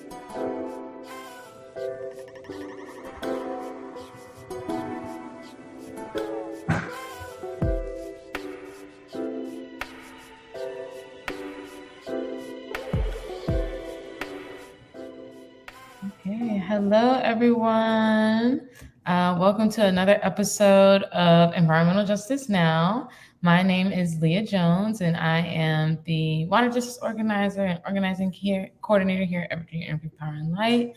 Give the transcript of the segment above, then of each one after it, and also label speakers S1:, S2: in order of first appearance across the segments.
S1: Okay, hello everyone. Welcome to another episode of Environmental Justice Now. My name is Leah Jones, and I am the Water Justice Organizer and Coordinator here at Virginia Energy Power and Light.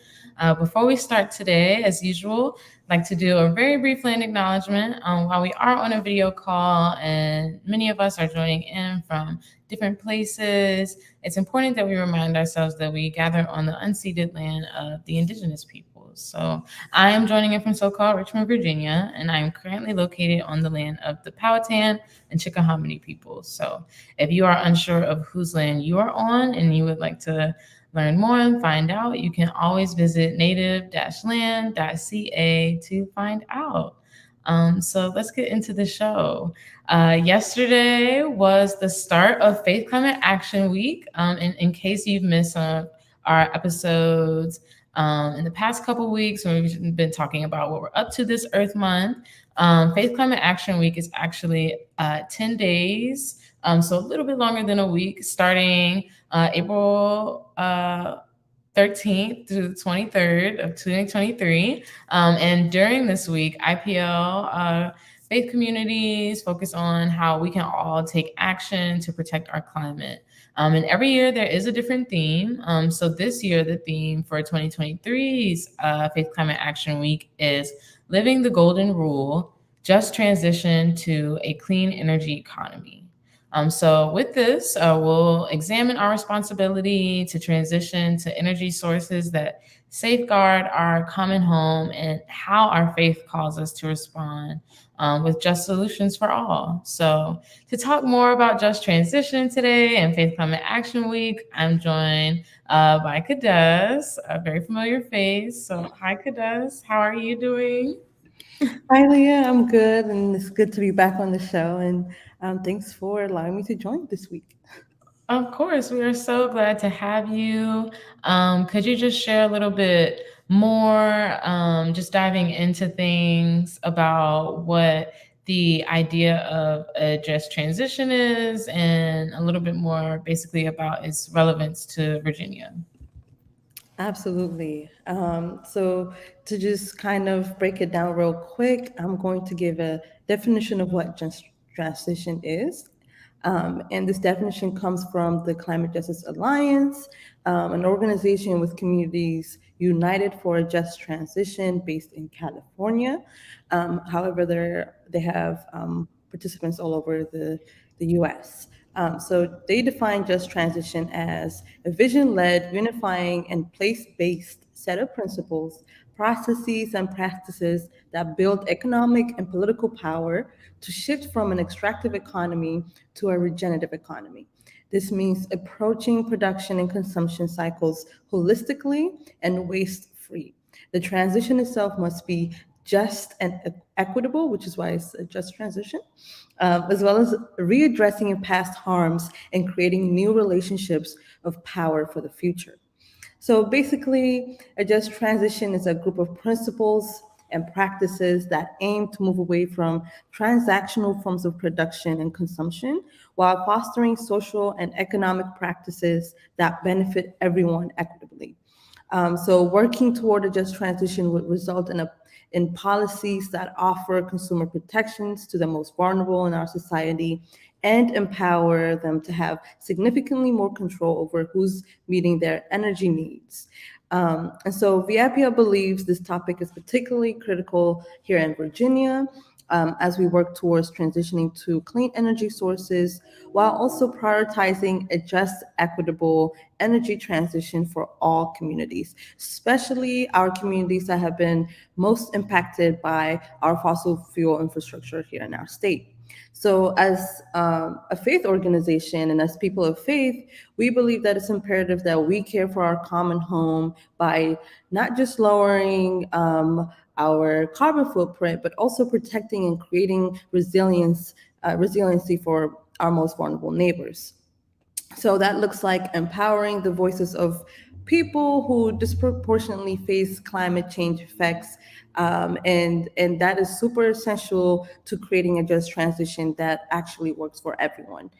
S1: Before we start today, as usual, I'd like to do a very brief land acknowledgement. While we are on a video call and many of us are joining in from different places, it's important that we remind ourselves that we gather on the unceded land of the indigenous peoples. So I am joining in from so-called Richmond, Virginia, and I am currently located on the land of the Powhatan and Chickahominy peoples. So if you are unsure of whose land you are on and you would like to learn more and find out, you can always visit native-land.ca to find out. So let's get into the show. Yesterday was the start of Faith Climate Action Week. In case you've missed some of our episodes in the past couple weeks, when we've been talking about what we're up to this Earth Month, Faith Climate Action Week is actually 10 days, so a little bit longer than a week, starting April 13th through the 23rd of 2023. And during this week, IPL faith communities focus on how we can all take action to protect our climate. And every year there is a different theme. So this year, the theme for 2023's Faith Climate Action Week is Living the Golden Rule, Just Transition to a Clean Energy Economy. So with this, we'll examine our responsibility to transition to energy sources that safeguard our common home and how our faith calls us to respond with just solutions for all. So to talk more about just transition today and Faith Climate Action Week, I'm joined by Kadez, a very familiar face. So hi, Kadez, how are you doing?
S2: Hi, Leah. I'm good, and it's good to be back on the show. And thanks for allowing me to join this week.
S1: Of course, we are so glad to have you. Could you just share a little bit more, just diving into things about what the idea of a just transition is, and a little bit more basically about its relevance to Virginia?
S2: Absolutely. So, to just kind of break it down real quick, I'm going to give a definition of what just transition is. And this definition comes from the Climate Justice Alliance, an organization with communities united for a just transition based in California. However, they have participants all over the US. So they define just transition as a vision-led, unifying, and place-based set of principles, processes, and practices that build economic and political power to shift from an extractive economy to a regenerative economy. This means approaching production and consumption cycles holistically and waste-free. The transition itself must be just and equitable, which is why it's a just transition, as well as readdressing past harms and creating new relationships of power for the future. So basically, a just transition is a group of principles and practices that aim to move away from transactional forms of production and consumption while fostering social and economic practices that benefit everyone equitably. So working toward a just transition would result in policies that offer consumer protections to the most vulnerable in our society and empower them to have significantly more control over who's meeting their energy needs. And so VIPL believes this topic is particularly critical here in Virginia as we work towards transitioning to clean energy sources while also prioritizing a just, equitable energy transition for all communities, especially our communities that have been most impacted by our fossil fuel infrastructure here in our state. So, as a faith organization and as people of faith, we believe that it's imperative that we care for our common home by not just lowering our carbon footprint, but also protecting and creating resiliency for our most vulnerable neighbors. So that looks like empowering the voices of people who disproportionately face climate change effects. And that is super essential to creating a just transition that actually works for everyone.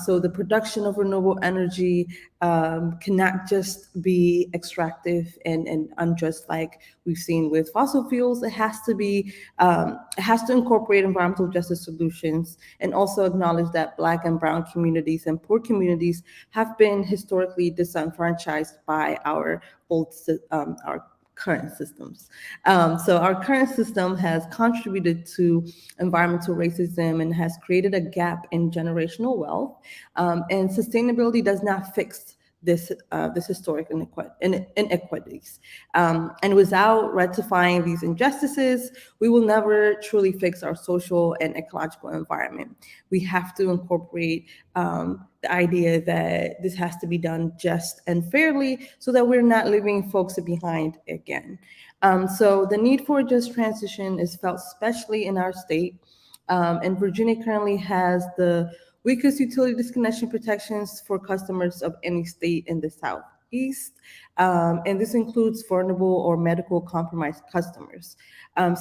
S2: So the production of renewable energy cannot just be extractive and unjust like we've seen with fossil fuels. It has to incorporate environmental justice solutions and also acknowledge that Black and Brown communities and poor communities have been historically disenfranchised by our current systems. So our current system has contributed to environmental racism and has created a gap in generational wealth. And sustainability does not fix this historic inequities. And without rectifying these injustices, we will never truly fix our social and ecological environment. We have to incorporate the idea that this has to be done just and fairly so that we're not leaving folks behind again. So the need for a just transition is felt especially in our state. And Virginia currently has the weakest utility disconnection protections for customers of any state in the Southeast. And this includes vulnerable or medical compromised customers.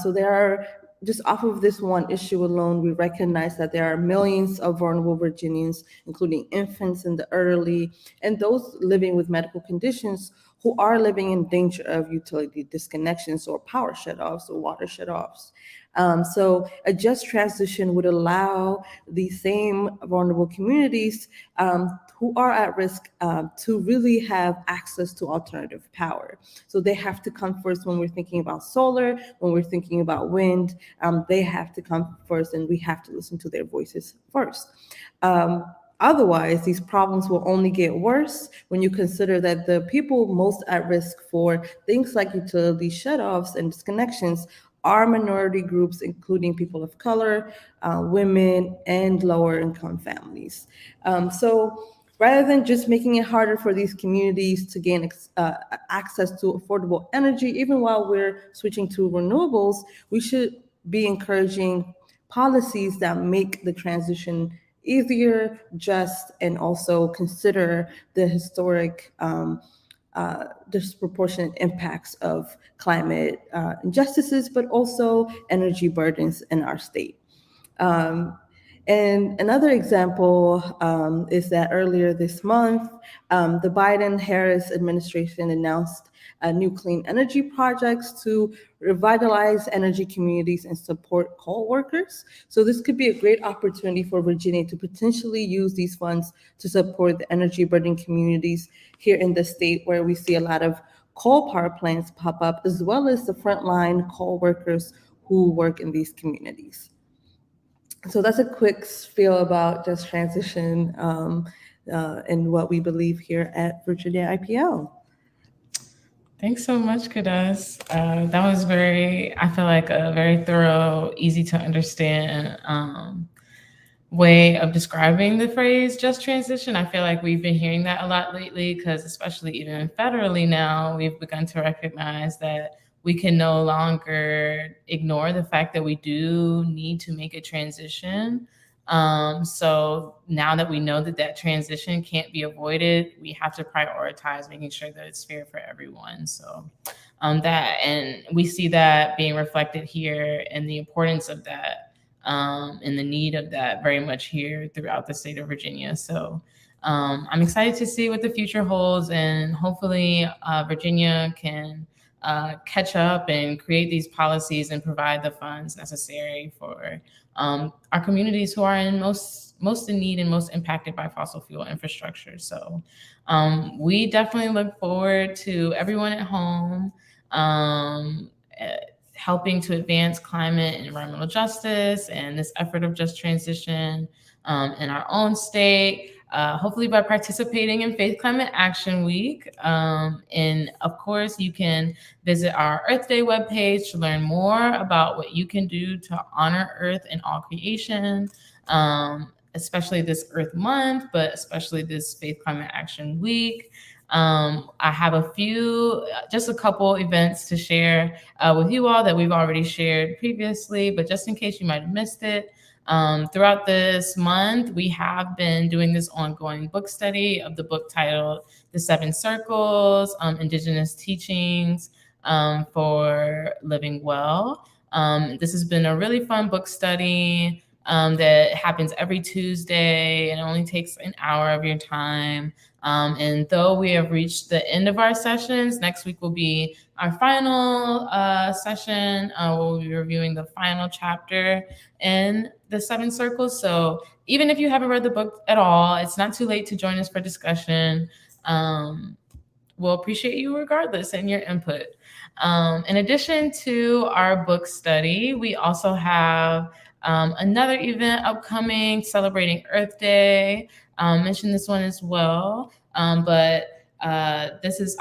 S2: So there are, just off of this one issue alone, we recognize that there are millions of vulnerable Virginians, including infants in the elderly, and those living with medical conditions who are living in danger of utility disconnections or power shutoffs or water shutoffs. So a just transition would allow these same vulnerable communities who are at risk to really have access to alternative power. So they have to come first when we're thinking about solar, when we're thinking about wind. They have to come first, and we have to listen to their voices first. Otherwise, these problems will only get worse when you consider that the people most at risk for things like utility shutoffs and disconnections are minority groups, including people of color, women, and lower income families. So rather than just making it harder for these communities to gain access to affordable energy, even while we're switching to renewables, we should be encouraging policies that make the transition easier, just, and also consider the historic disproportionate impacts of climate injustices, but also energy burdens in our state. And another example is that earlier this month, the Biden-Harris administration announced new clean energy projects to revitalize energy communities and support coal workers. So this could be a great opportunity for Virginia to potentially use these funds to support the energy burden communities here in the state, where we see a lot of coal power plants pop up, as well as the frontline coal workers who work in these communities. So that's a quick spiel about just transition and what we believe here at Virginia IPL.
S1: Thanks so much, Kadas. That was I feel like a very thorough, easy to understand way of describing the phrase just transition. I feel like we've been hearing that a lot lately because, especially even federally now, we've begun to recognize that we can no longer ignore the fact that we do need to make a transition. So now that we know that that transition can't be avoided, we have to prioritize making sure that it's fair for everyone. So and we see that being reflected here and the importance of that and the need of that very much here throughout the state of Virginia. So I'm excited to see what the future holds, and hopefully Virginia can catch up and create these policies and provide the funds necessary for our communities who are in most in need and most impacted by fossil fuel infrastructure. So we definitely look forward to everyone at home helping to advance climate and environmental justice and this effort of just transition in our own state. Hopefully by participating in Faith Climate Action Week. And of course, you can visit our Earth Day webpage to learn more about what you can do to honor Earth and all creation, especially this Earth Month, but especially this Faith Climate Action Week. I have just a couple events to share with you all that we've already shared previously, but just in case you might have missed it. Throughout this month, we have been doing this ongoing book study of the book titled The Seven Circles, Indigenous Teachings for Living Well. This has been a really fun book study that happens every Tuesday, and it only takes an hour of your time. And though we have reached the end of our sessions, next week will be our final session. We'll be reviewing the final chapter in the Seven Circles. So even if you haven't read the book at all, it's not too late to join us for discussion. We'll appreciate you regardless and your input. In addition to our book study, we also have another event upcoming celebrating Earth Day. Mention this one as well, but this is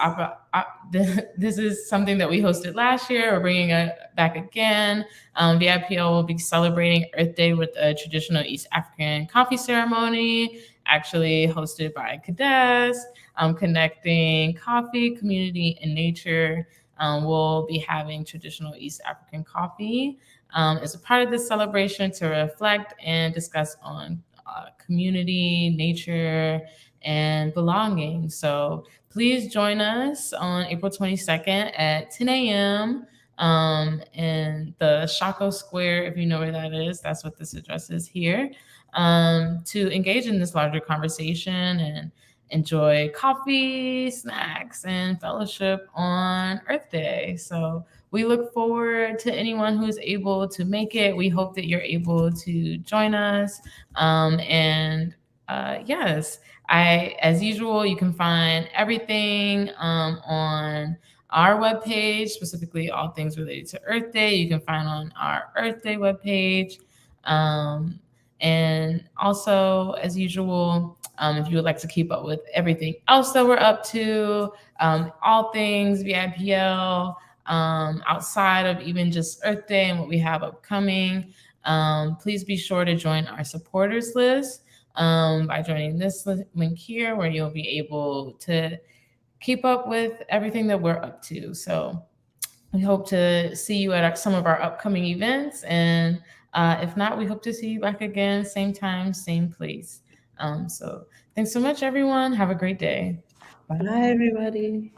S1: this is something that we hosted last year. We're bringing it back again. VIPO will be celebrating Earth Day with a traditional East African coffee ceremony, actually hosted by Kades, connecting coffee, community, and nature. We'll be having traditional East African coffee as a part of this celebration to reflect and discuss on community, nature, and belonging. So please join us on April 22nd at 10 a.m. In the Shako Square, if you know where that is. That's what this address is here, to engage in this larger conversation and enjoy coffee, snacks, and fellowship on Earth Day. So we look forward to anyone who's able to make it. We hope that you're able to join us. Yes, as usual, you can find everything on our webpage, specifically all things related to Earth Day. You can find on our Earth Day webpage. And also, as usual, if you would like to keep up with everything else that we're up to, all things VIPL, outside of even just Earth Day and what we have upcoming, please be sure to join our supporters list by joining this link here, where you'll be able to keep up with everything that we're up to. So we hope to see you at some of our upcoming events. And if not, we hope to see you back again, same time, same place. So thanks so much, everyone. Have a great day.
S2: Bye, everybody.